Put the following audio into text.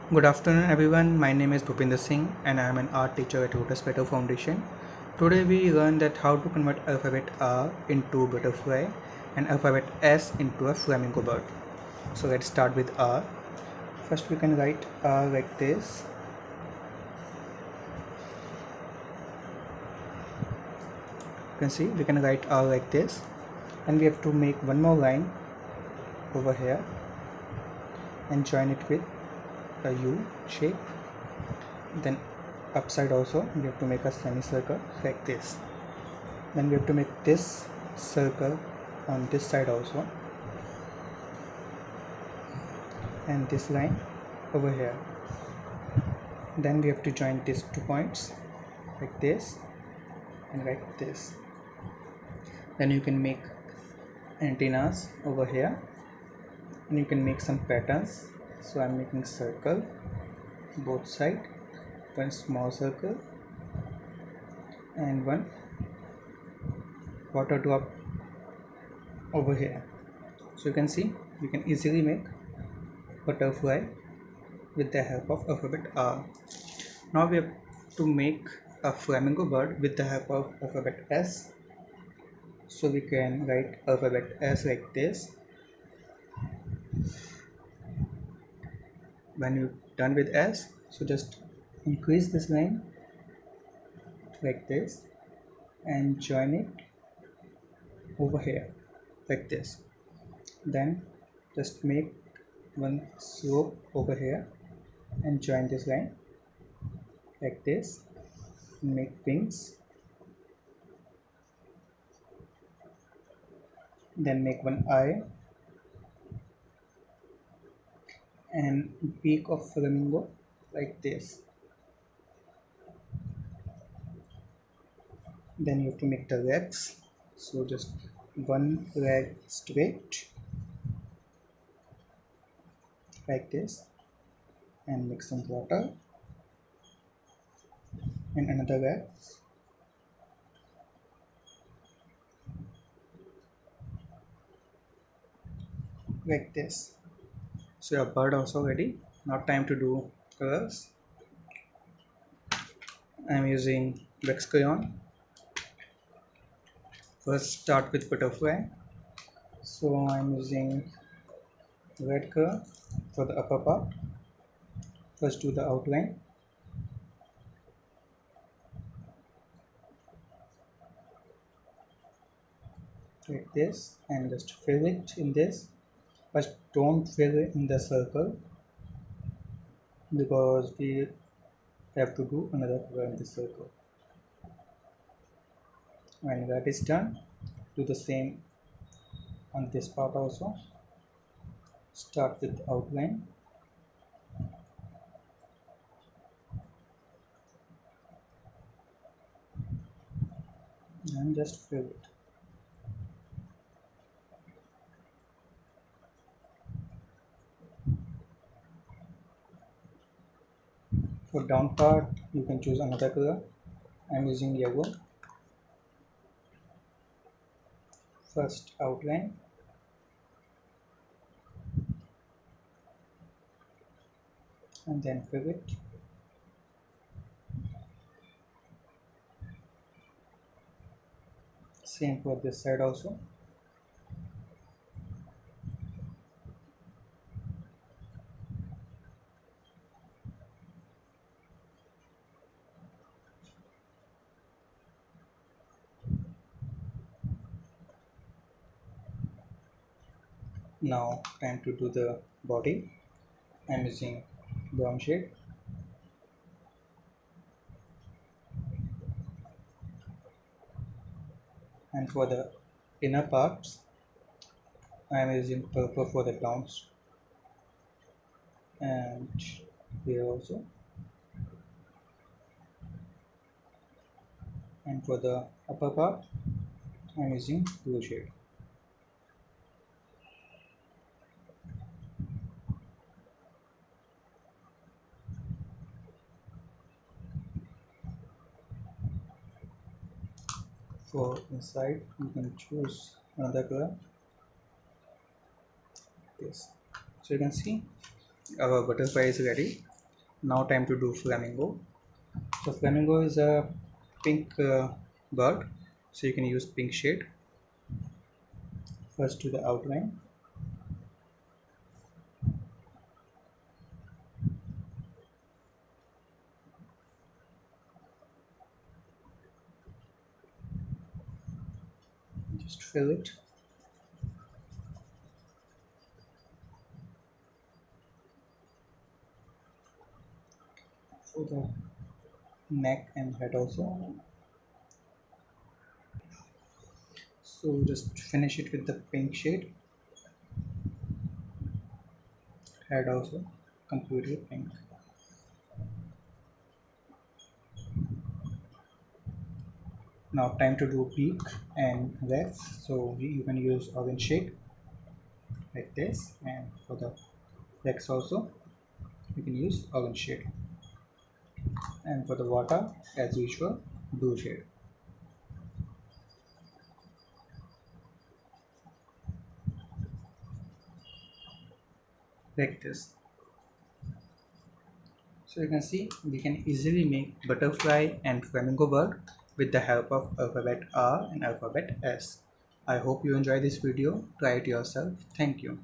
Good afternoon everyone, my name is Bhupinder Singh and I am an art teacher at Lotus Petal Foundation. Today we learn that how to convert alphabet R into butterfly and alphabet S into a flamingo bird. So let's start with R. First we can write R like this. You can see we can write R like this, and we have to make one more line over here and join it with a U shape. Then upside also we have to make a semicircle like this. Then we have to make this circle on this side also, and this line over here. Then we have to join these 2 points like this and like this. Then you can make antennas over here and you can make some patterns. So I'm making circle both side, one small circle and one water drop over here. So you can see you can easily make butterfly with the help of alphabet R. Now we have to make a flamingo bird with the help of alphabet S. So we can write alphabet S like this. When you're done with S, so just increase this line like this and join it over here like this. Then just make one slope over here and join this line like this and make wings. Then make one eye and beak of flamingo like this. Then you have to make the legs, so just one leg straight like this and mix some water and another leg. Like this. So your bird also ready. Now time to do colors. I am using wax crayon. First start with butterfly. So I am using red color for the upper part. First do the outline. Like this and just fill it in this. First don't fill it in the circle because we have to do another color in the circle. When that is done, do the same on this part also. Start with outline and just fill it. For down part you can choose another color. I'm using yellow. First outline and then fill it. Same for this side also. Now time to do the body. I'm using brown shade. And for the inner parts I am using purple for the grounds and here also, and for the upper part I am using blue shade. For inside you can choose another color, this. So you can see our butterfly is ready. Now time to do flamingo. So flamingo is a pink bird, so you can use pink shade. First to the outline. Just fill it. For the neck and head also. So just finish it with the pink shade. Head also completely pink. Now time to do beak and legs. So you can use orange shade like this, and for the legs also you can use orange shade, and for the water as usual blue shade like this. So you can see we can easily make butterfly and flamingo bird with the help of alphabet R and alphabet S. I hope you enjoy this video. Try it yourself. Thank you.